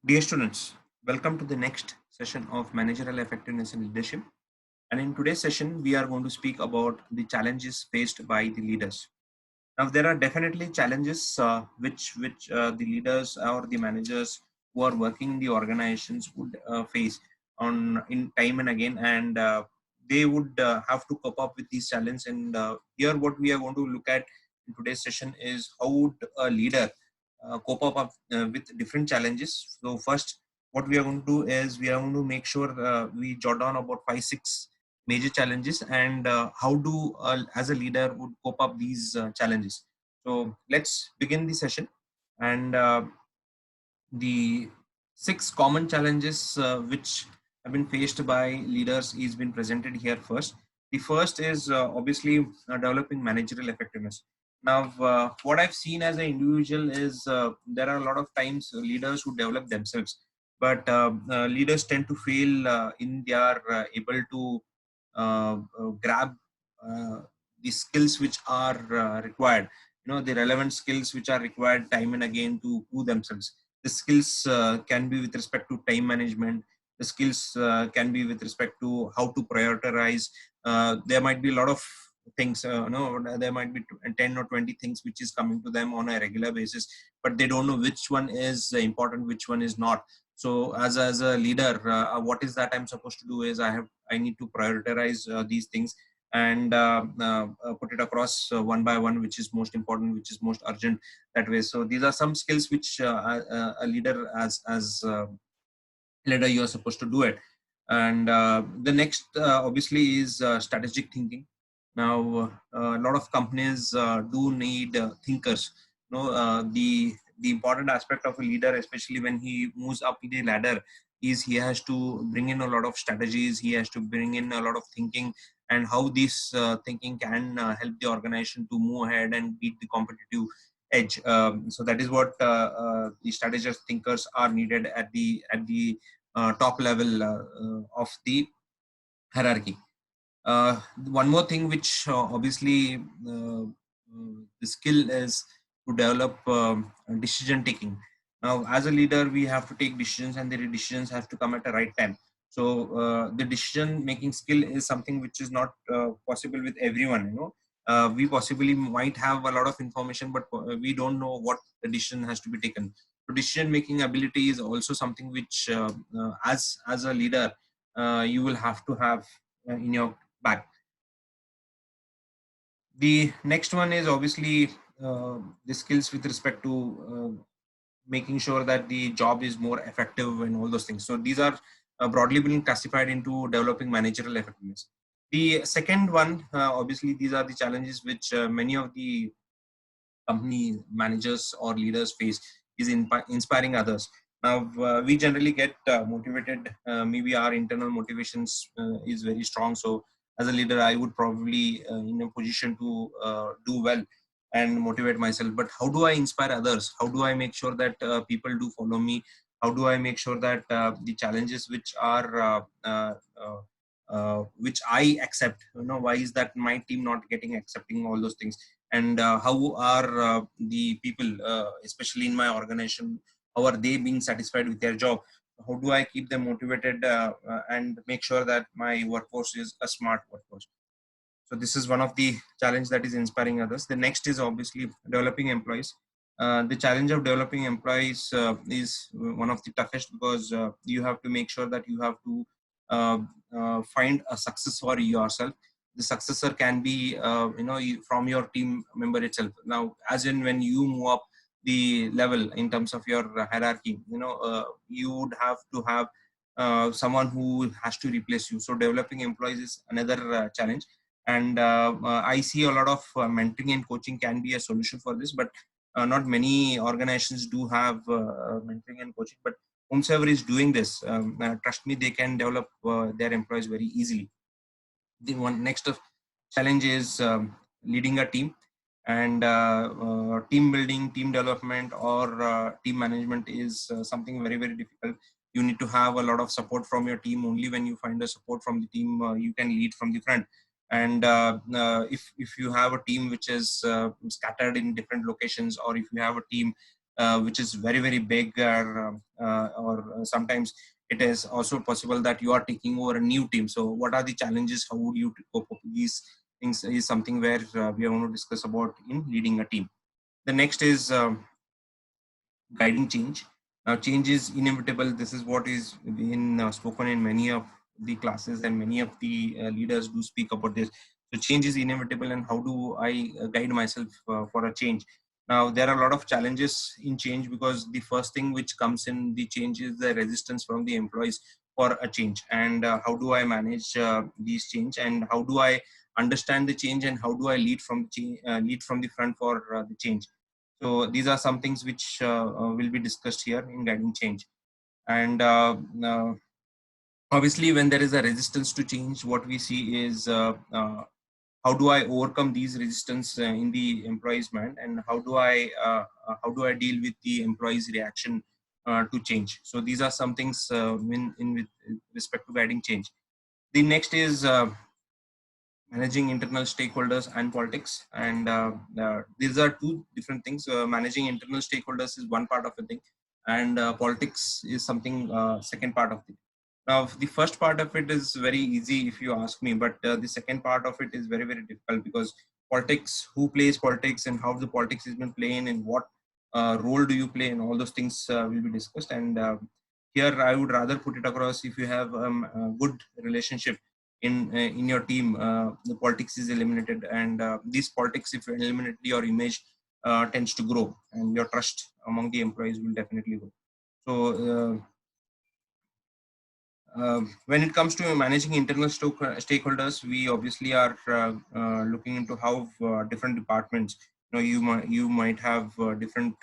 Dear students, welcome to the next session of Managerial Effectiveness and Leadership. And in today's session, we are going to speak about the challenges faced by the leaders. Now, there are definitely challenges which the leaders or the managers who are working in the organizations would face on in time and again, and they would have to cope up with these challenges. And here, what we are going to look at in today's session is how would a leader cope up with different challenges. So, first, what we are going to do is we are going to make sure we jot down about 5 6 major challenges and how do as a leader would cope up these challenges. So let's begin the session. And the 6 common challenges which have been faced by leaders is been presented here first. The first is obviously developing managerial effectiveness. Now, what I've seen as an individual is there are a lot of times leaders who develop themselves, but leaders tend to fail in their able to grab uh, the skills which are required, the relevant skills which are required time and again to prove themselves. The skills can be with respect to time management. The skills can be with respect to how to prioritize. There might be a lot of things, there might be 10 or 20 things which is coming to them on a regular basis, but they don't know which one is important, which one is not. So as a leader, what is that I'm supposed to do is I need to prioritize these things and put it across one by one, which is most important, which is most urgent, that way. So these are some skills which a leader as leader you are supposed to do it. And the next obviously is strategic thinking. Now a lot of companies do need thinkers. The important aspect of a leader, especially when he moves up the ladder, is he has to bring in a lot of strategies, he has to bring in a lot of thinking, and how this thinking can help the organization to move ahead and beat the competitive edge. So that is what the strategist thinkers are needed at the top level of the hierarchy. One more thing which obviously the skill is to develop decision taking. Now, as a leader, we have to take decisions, and the decisions have to come at the right time. So, the decision making skill is something which is not possible with everyone. We possibly might have a lot of information, but we don't know what the decision has to be taken. So, decision making ability is also something which, as a leader, you will have to have in your back. The next one is obviously the skills with respect to making sure that the job is more effective and all those things. So these are broadly being classified into developing managerial effectiveness. The second one, obviously, these are the challenges which many of the company managers or leaders face, is inspiring others. Now, we generally get motivated. Maybe our internal motivations is very strong. So, as a leader, I would probably in a position to do well and motivate myself. But how do I inspire others? How do I make sure that people do follow me? How do I make sure that the challenges which are which I accept, why is that my team not getting accepting all those things? And how are the people, especially in my organization, how are they being satisfied with their job? How do I keep them motivated and make sure that my workforce is a smart workforce? So this is one of the challenge that is inspiring others. The next is obviously developing employees. The challenge of developing employees is one of the toughest, because you have to make sure that you have to uh, find a success for yourself. The successor can be from your team member itself. Now, as in when you move up the level in terms of your hierarchy, you would have to have someone who has to replace you. So developing employees is another challenge. And I see a lot of mentoring and coaching can be a solution for this, but not many organizations do have mentoring and coaching. But whomsoever is doing this, trust me, they can develop their employees very easily. The one next challenge is leading a team, and team building, team development, or team management is something very very difficult. You need to have a lot of support from your team. Only when you find the support from the team, you can lead from the front. And if you have a team which is scattered in different locations, or if you have a team which is very, very big, or sometimes it is also possible that you are taking over a new team. So what are the challenges? How would you cope up with these things is something where we are going to discuss about in leading a team. The next is guiding change. Now, change is inevitable. This is what is being spoken in many of the classes, and many of the leaders do speak about this. So, change is inevitable, and how do I guide myself for a change? Now, there are a lot of challenges in change, because the first thing which comes in the change is the resistance from the employees for a change. And how do I manage these change, and how do I understand the change, and how do I lead from the lead from the front for the change? So these are some things which will be discussed here in guiding change. And obviously, when there is a resistance to change, what we see is how do I overcome these resistance in the employees' mind, and how do I deal with the employees' reaction to change? So these are some things in with respect to guiding change. The next is managing internal stakeholders and politics, and these are two different things. Managing internal stakeholders is one part of the thing, and politics is something second part of it. Now the first part of it is very easy if you ask me, but the second part of it is very, very difficult, because politics, who plays politics, and how the politics has been playing, and what role do you play, and all those things will be discussed. And here I would rather put it across: if you have a good relationship in your team, the politics is eliminated, and these politics, if you eliminate, your image tends to grow, and your trust among the employees will definitely grow. So when it comes to managing internal stakeholders, we obviously are looking into how different departments, you might have different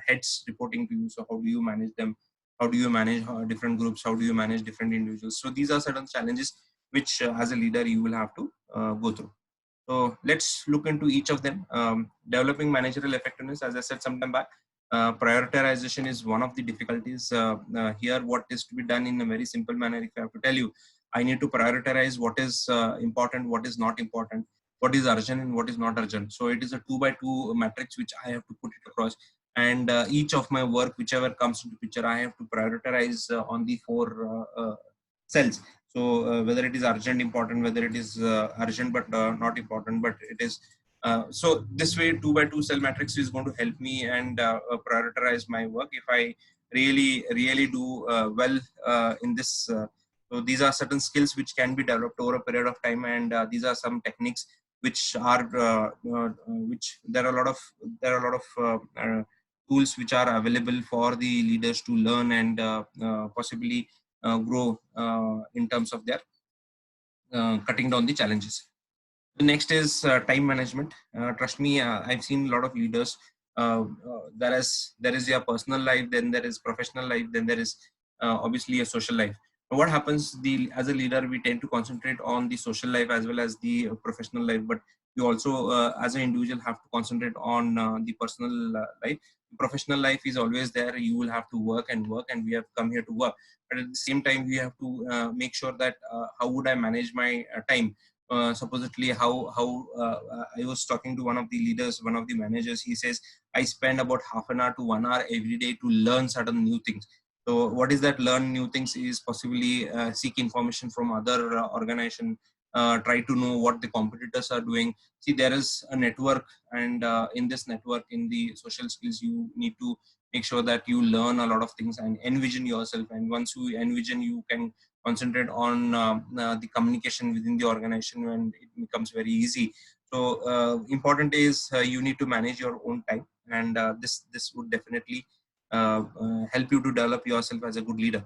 heads reporting to you. So how do you manage them? How do you manage different groups? How do you manage different individuals? So these are certain challenges which as a leader you will have to go through. So let's look into each of them. Developing managerial effectiveness, as I said sometime back, prioritization is one of the difficulties. Here, what is to be done in a very simple manner, if I have to tell you, I need to prioritize what is important, what is not important, what is urgent, and what is not urgent. So it is a 2 by 2 matrix which I have to put it across. And each of my work, whichever comes into picture, I have to prioritize on the 4 cells. So whether it is urgent, important, whether it is urgent but not important, but it is so this way 2 by 2 cell matrix is going to help me and prioritize my work if I really do well in this. So these are certain skills which can be developed over a period of time, and these are some techniques which are which there are a lot of tools which are available for the leaders to learn and possibly grow in terms of their cutting down the challenges. The next is time management. Trust me, I've seen a lot of leaders. There is your personal life, then there is professional life, then there is obviously a social life. But what happens? As a leader, we tend to concentrate on the social life as well as the professional life. But you also, as an individual, have to concentrate on the personal life. Professional life is always there. You will have to work and work, and we have come here to work. But at the same time, we have to make sure that how would I manage my time. Supposedly I was talking to one of the leaders, one of the managers. He says, I spend about half an hour to 1 hour every day to learn certain new things. So what is that learn new things is possibly seek information from other organization, try to know what the competitors are doing. See, there is a network, and in this network, in the social skills, you need to make sure that you learn a lot of things and envision yourself. And once you envision, you can concentrate on the communication within the organization, and it becomes very easy. So important is you need to manage your own time, and this would definitely help you to develop yourself as a good leader.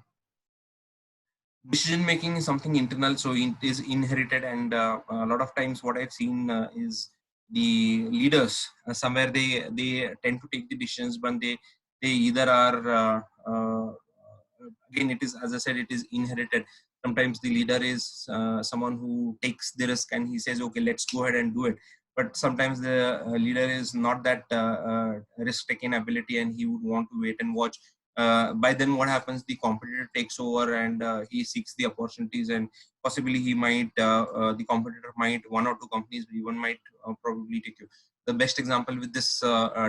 Decision making is something internal, so it is inherited, and a lot of times what I've seen is the leaders somewhere they tend to take the decisions, but they either are again, it is, as I said, it is inherited. Sometimes the leader is someone who takes the risk and he says, okay, let's go ahead and do it. But sometimes the leader is not that risk taking ability, and he would want to wait and watch. By then what happens, the competitor takes over, and he seeks the opportunities, and possibly he might the competitor might, 1 or 2 companies even might probably take you. the best example with this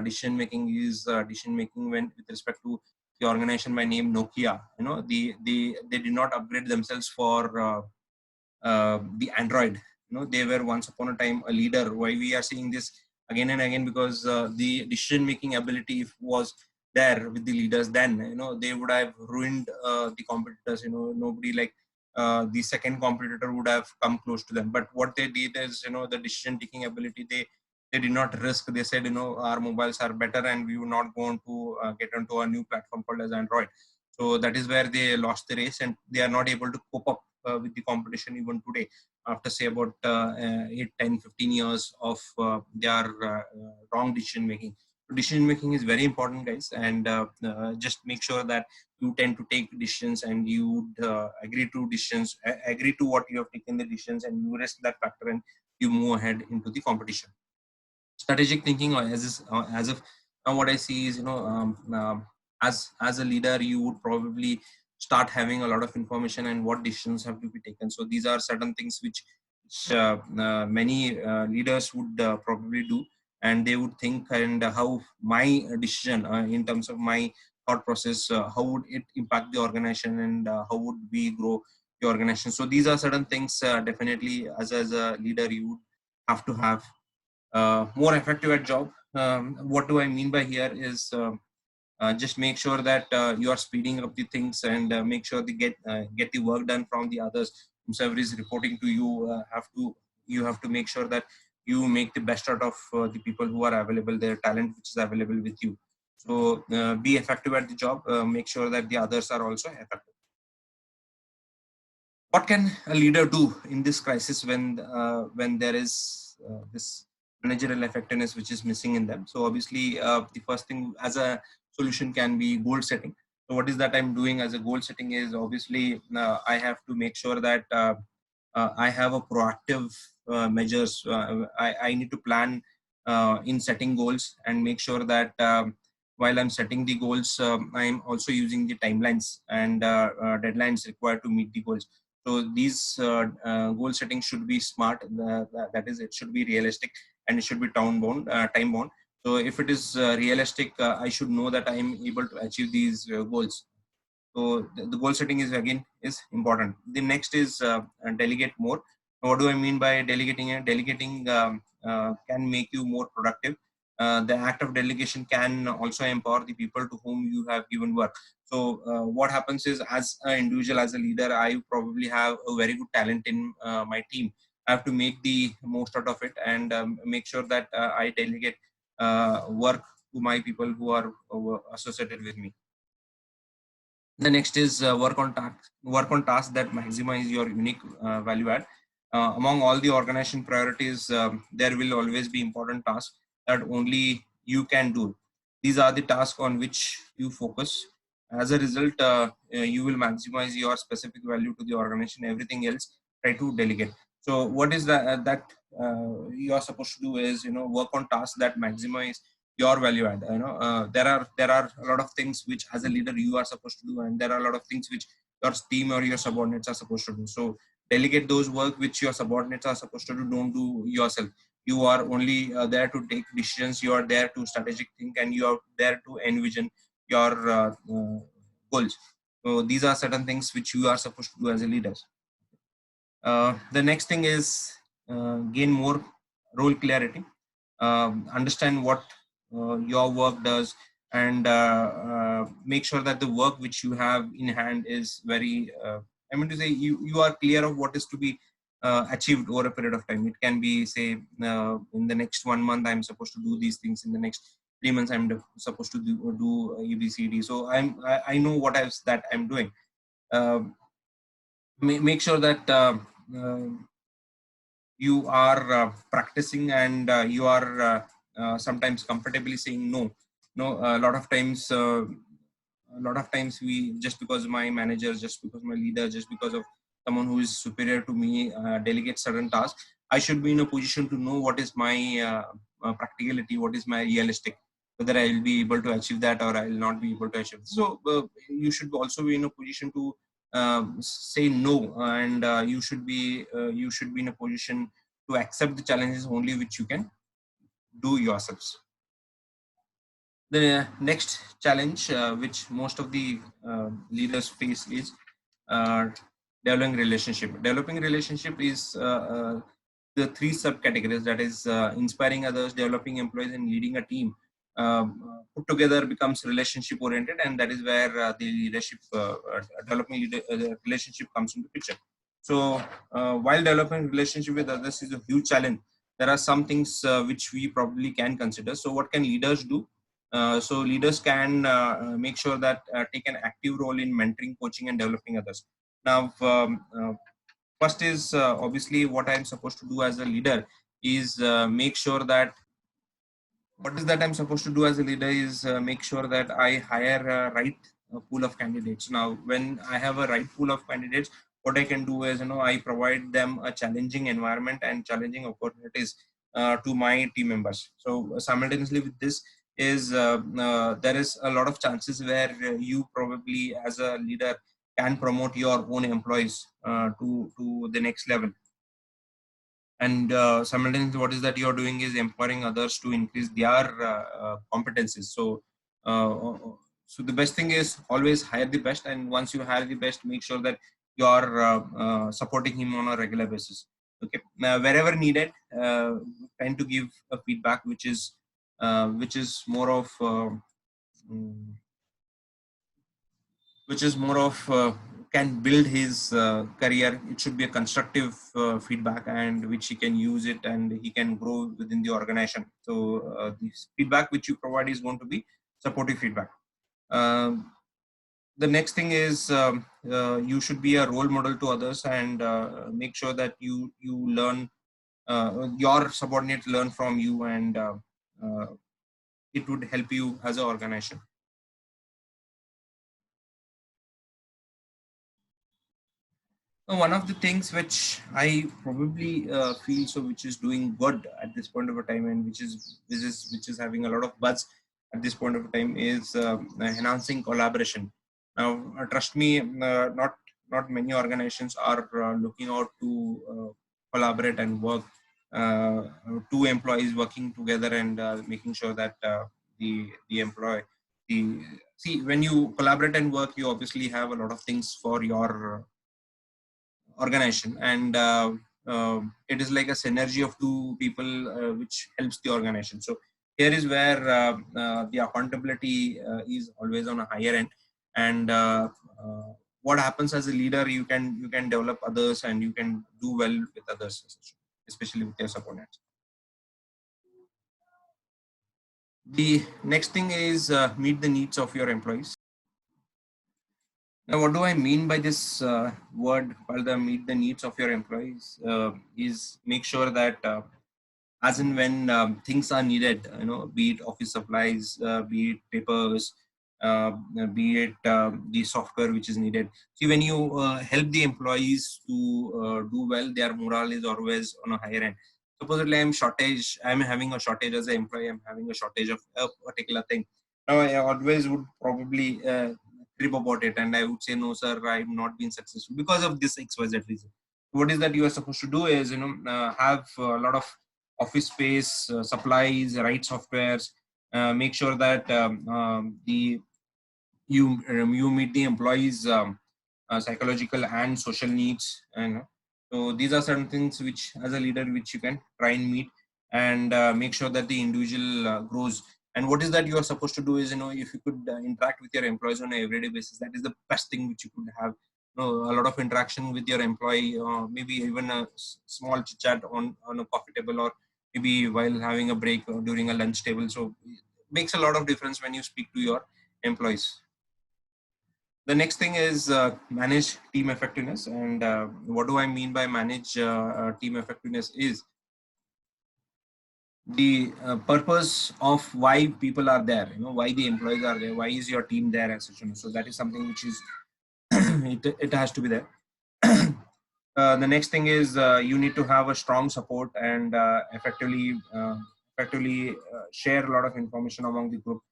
decision making is decision making when with respect to the organization by name Nokia. They did not upgrade themselves for the Android. They were once upon a time a leader. Why we are seeing this again and again? Because the decision making ability was there with the leaders, then they would have ruined the competitors. Nobody like the second competitor would have come close to them. But what they did is, the decision taking ability, they did not risk. They said, our mobiles are better and we would not going to get onto a new platform called as Android. So that is where they lost the race, and they are not able to cope up with the competition even today, after say about 8, 10, 15 years of their wrong decision making. Decision making is very important, guys, and just make sure that you tend to take decisions, and you agree to decisions, agree to what you have taken the decisions, and you risk that factor, and you move ahead into the competition. Strategic thinking, as if now what I see is, as a leader, you would probably start having a lot of information and what decisions have to be taken. So these are certain things which many leaders would probably do, and they would think, and how my decision in terms of my thought process, how would it impact the organization, and how would we grow the organization. So these are certain things, definitely as a leader you would have to have more effective at job. What do I mean by here is, just make sure that you are speeding up the things, and make sure they get the work done from the others. Whoever is reporting to you, you have to make sure that you make the best out of the people who are available, their talent which is available with you. So be effective at the job. Make sure that the others are also effective. What can a leader do in this crisis when there is this managerial effectiveness which is missing in them? So obviously, the first thing as a solution can be goal setting. So what is that I'm doing as a goal setting is, obviously I have to make sure that I have a proactive measures. I need to plan in setting goals, and make sure that while I'm setting the goals, I'm also using the timelines and deadlines required to meet the goals. So these goal settings should be smart. That is, it should be realistic, and it should be time bound. So if it is realistic, I should know that I am able to achieve these goals. So the goal setting is important. The next is delegate more. What do I mean by delegating? Delegating can make you more productive. The act of delegation can also empower the people to whom you have given work. So what happens is, as an individual, as a leader, I probably have a very good talent in my team. I have to make the most out of it, and make sure that I delegate work to my people who are associated with me. The next is work on tasks that maximize your unique value add. Among all the organization priorities, there will always be important tasks that only you can do. These are the tasks on which you focus. As a result, you will maximize your specific value to the organization. Everything else, try to delegate. So what is that you are supposed to do is, work on tasks that maximize your value add. There are a lot of things which as a leader you are supposed to do, and there are a lot of things which your team or your subordinates are supposed to do. So delegate those work which your subordinates are supposed to do. Don't do yourself. You are only there to take decisions. You are there to strategic think, and you are there to envision your goals. So these are certain things which you are supposed to do as a leader. The next thing is gain more role clarity. Understand what your work does, and make sure that the work which you have in hand is very, I mean to say, you are clear of what is to be achieved over a period of time. It can be, say, in the next 1 month I'm supposed to do these things. In the next 3 months I'm supposed to do ABCD. So I know what else that I'm doing. Make sure that uh, you are practicing, and you are sometimes comfortably saying no. No, a lot of times we, just because my manager, just because my leader, just because of someone who is superior to me delegate certain tasks, I should be in a position to know what is my practicality, what is my realistic, whether I will be able to achieve that or I will not be able to achieve. So you should also be in a position to say no, and you should be in a position to accept the challenges only which you can do yourselves. The next challenge, which most of the leaders face, is uh, developing relationship. Developing relationship is the three subcategories, that is inspiring others, developing employees, and leading a team. Put together becomes relationship oriented, and that is where the leadership developing relationship comes into picture. So while developing relationship with others is a huge challenge, there are some things which we probably can consider. So what can leaders do? So leaders can make sure that take an active role in mentoring, coaching, and developing others. Now, first is obviously what I'm supposed to do as a leader is make sure that what is that I'm supposed to do as a leader is make sure that I hire a right pool of candidates. Now, when I have a right pool of candidates, what I can do is, I provide them a challenging environment and challenging opportunities to my team members. So simultaneously with this is there is a lot of chances where you probably as a leader can promote your own employees to the next level, and simultaneously what is that you're doing is empowering others to increase their competencies. So uh, so the best thing is always hire the best, and once you hire the best, make sure that you're supporting him on a regular basis. Okay, now wherever needed, trying to give a feedback which is more of mm, which is more of can build his career. It should be a constructive feedback, and which he can use it and he can grow within the organization. So the feedback which you provide is going to be supportive feedback. Um, the next thing is you should be a role model to others, and make sure that you learn, your subordinates learn from you, and uh, it would help you as an organization. One of the things which I probably feel so, which is doing good at this point of a time, and which is having a lot of buzz at this point of time, is enhancing collaboration. Now, trust me, not many organizations are looking out to collaborate and work. Two employees working together and making sure that the employee the see when you collaborate and work, you obviously have a lot of things for your organization, and it is like a synergy of two people which helps the organization. So here is where the accountability is always on a higher end, and uh, what happens as a leader, you can develop others and you can do well with others, especially with your subordinates. The next thing is meet the needs of your employees. Now, what do I mean by this word? While the meet the needs of your employees is make sure that as and when things are needed, be it office supplies, be it papers, uh, be it the software which is needed. See, when you help the employees to do well, their morale is always on a higher end. Supposedly, I'm having a shortage as an employee, I'm having a shortage of a particular thing. Now, I always would probably trip about it, and I would say, no, sir, I've not been successful because of this XYZ reason. What is that you are supposed to do is, have a lot of office space, supplies, right softwares. Make sure that the you meet the employees' psychological and social needs. And so these are certain things which, as a leader, which you can try and meet, and make sure that the individual grows. And what is that you are supposed to do is, if you could interact with your employees on an everyday basis, that is the best thing which you could have. A lot of interaction with your employee, maybe even a small chit chat on a coffee table, or maybe while having a break or during a lunch table. So it makes a lot of difference when you speak to your employees. The next thing is manage team effectiveness. And what do I mean by manage team effectiveness is the purpose of why people are there, why the employees are there, why is your team there, as such. So that is something which is it has to be there. The next thing is you need to have a strong support and effectively share a lot of information among the group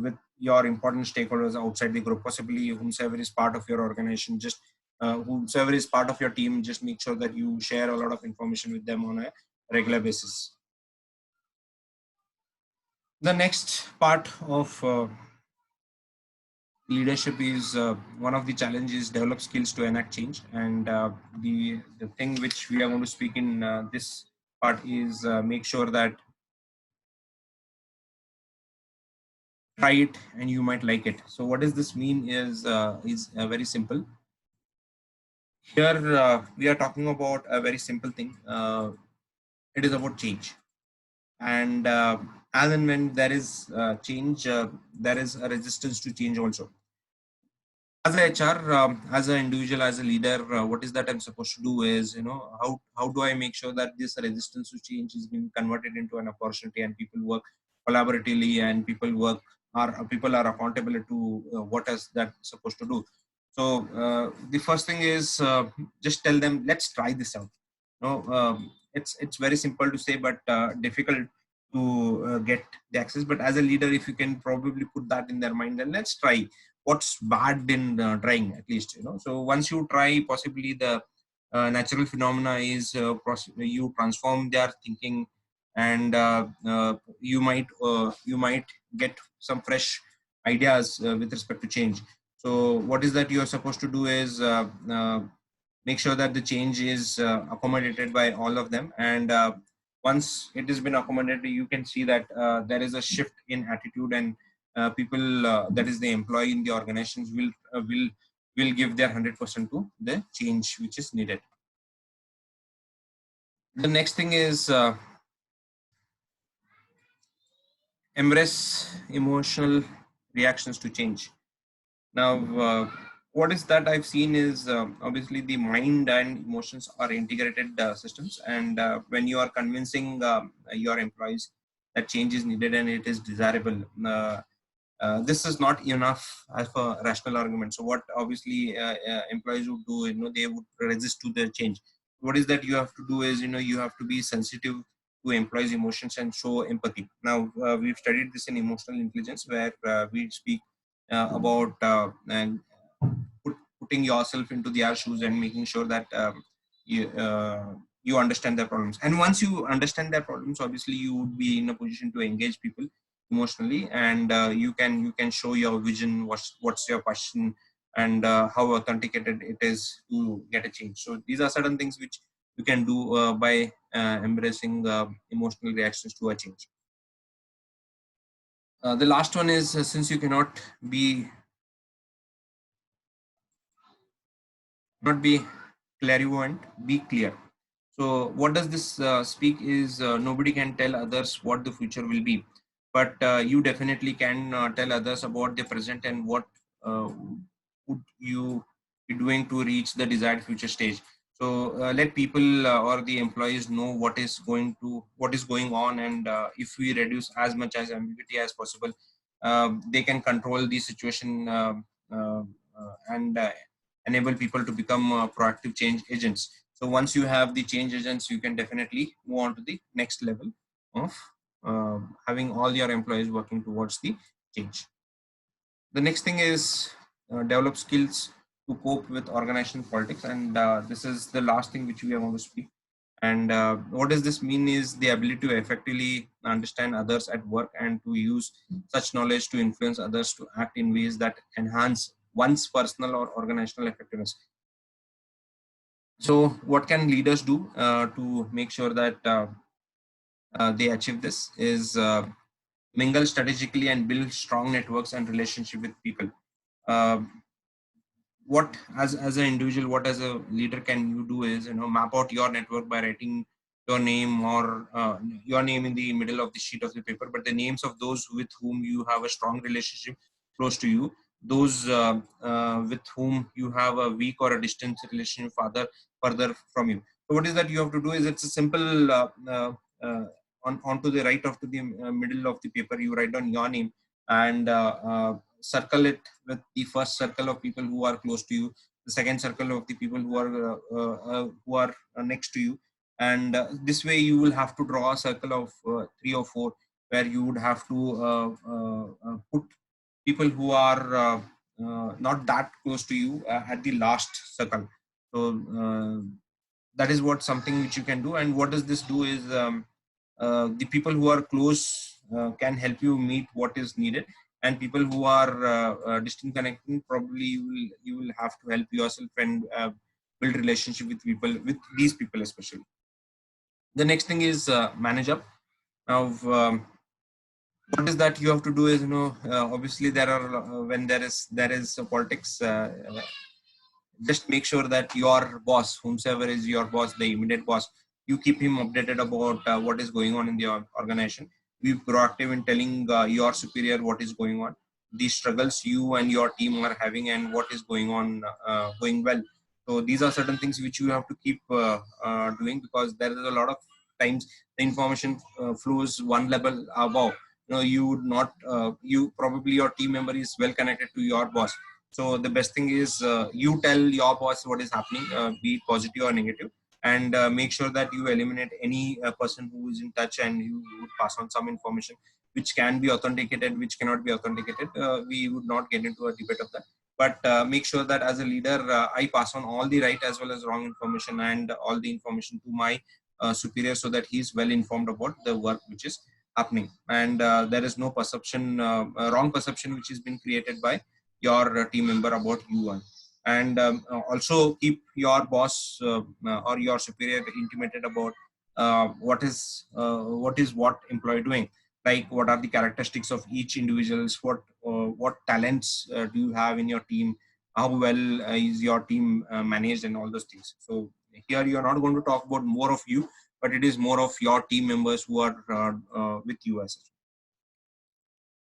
with your important stakeholders outside the group, possibly whomsoever is part of your organization. Just whomsoever is part of your team, just make sure that you share a lot of information with them on a regular basis. The next part of leadership is one of the challenges develop skills to enact change, and the thing which we are going to speak in this part is make sure that try it and you might like it. So what does this mean is very simple. Here we are talking about a very simple thing. It is about change, and as and when there is change, there is a resistance to change also. As a HR, as an individual, as a leader, what is that I'm supposed to do is, how do I make sure that this resistance to change is being converted into an opportunity and people work collaboratively and people are accountable to what is that supposed to do. So the first thing is just tell them, let's try this out. It's very simple to say, but difficult to get the access. But as a leader, if you can probably put that in their mind, then let's try what's bad in trying, at least. So once you try, possibly the natural phenomena is you transform their thinking, and you might get some fresh ideas with respect to change. So what is that you are supposed to do is make sure that the change is accommodated by all of them, and once it has been accommodated, you can see that there is a shift in attitude, and people that is the employee in the organizations will give their 100% to the change which is needed. The next thing is embrace emotional reactions to change. Now, what is that I've seen is obviously the mind and emotions are integrated systems, and when you are convincing your employees that change is needed and it is desirable, this is not enough as a rational argument. So, what obviously employees would do, they would resist to the change. What is that you have to do is, you have to be sensitive to employees' emotions and show empathy. Now, we've studied this in emotional intelligence, where we speak about and putting yourself into their shoes and making sure that you understand their problems. And once you understand their problems, obviously you would be in a position to engage people emotionally, and you can show your vision, what's your passion, and how authenticated it is to get a change. So these are certain things which you can do by embracing emotional reactions to a change. The last one is since you cannot be clairvoyant, be clear. So what does this speak is nobody can tell others what the future will be, but you definitely can tell others about the present and what would you be doing to reach the desired future stage. So let people or the employees know what is going on, and if we reduce as much as ambiguity as possible, they can control the situation, and enable people to become proactive change agents. So once you have the change agents, you can definitely move on to the next level of having all your employees working towards the change. The next thing is develop skills to cope with organizational politics, and this is the last thing which we are going to speak. And what does this mean is the ability to effectively understand others at work and to use such knowledge to influence others to act in ways that enhance one's personal or organizational effectiveness. So what can leaders do to make sure that they achieve this is mingle strategically and build strong networks and relationship with people. What as an individual, what as a leader can you do is, map out your network by writing your name or your name in the middle of the sheet of the paper, but the names of those with whom you have a strong relationship close to you, those with whom you have a weak or a distant relationship further from you. So what is that you have to do is, it's a simple onto the right of to the middle of the paper, you write down your name, and circle it with the first circle of people who are close to you, the second circle of the people who are next to you, and this way you will have to draw a circle of 3 or 4, where you would have to put people who are not that close to you at the last circle. So that is what something which you can do. And what does this do is, the people who are close can help you meet what is needed, and people who are distant connecting, probably you will have to help yourself and build relationship with people, with these people especially. The next thing is manage up. Now, what is that you have to do is, obviously there are when there is politics. Just make sure that your boss, whomsoever is your boss, the immediate boss, you keep him updated about what is going on in the organization. Be proactive in telling your superior what is going on, the struggles you and your team are having, and what is going on going well. So these are certain things which you have to keep doing, because there is a lot of times the information flows one level above. You would not you probably, your team member is well connected to your boss. So the best thing is you tell your boss what is happening, be it positive or negative, and make sure that you eliminate any person who is in touch, and you would pass on some information which can be authenticated, which cannot be authenticated. We would not get into a debate of that, but make sure that as a leader, I pass on all the right as well as wrong information, and all the information to my superior, so that he is well informed about the work which is happening, and there is no perception, wrong perception which has been created by your team member about you one. And also keep your boss or your superior intimated about what employee doing, like what are the characteristics of each individuals, what talents do you have in your team, how well is your team managed, and all those things. So here you are not going to talk about more of you, but it is more of your team members who are with you as well.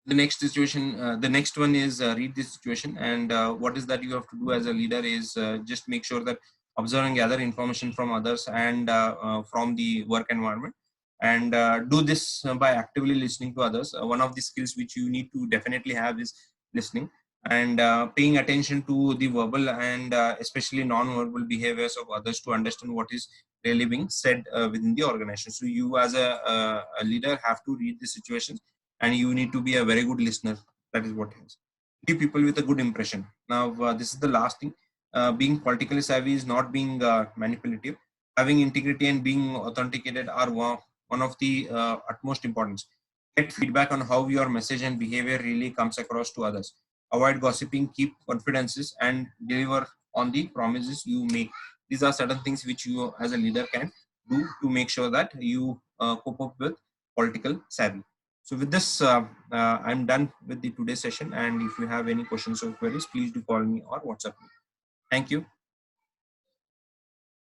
The next situation, the next one is read this situation, and what is that you have to do as a leader is just make sure that observe and gather information from others, and from the work environment, and do this by actively listening to others. One of the skills which you need to definitely have is listening, and paying attention to the verbal and especially non-verbal behaviors of others to understand what is really being said within the organization. So you as a leader have to read the situations, and you need to be a very good listener. That is what it is. Give people with a good impression. Now, this is the last thing. Being politically savvy is not being manipulative. Having integrity and being authenticated are one of the utmost importance. Get feedback on how your message and behavior really comes across to others. Avoid gossiping, keep confidences, and deliver on the promises you make. These are certain things which you as a leader can do to make sure that you cope up with political savvy. So with this, I'm done with the today's session. And if you have any questions or queries, please do call me or WhatsApp me. Thank you.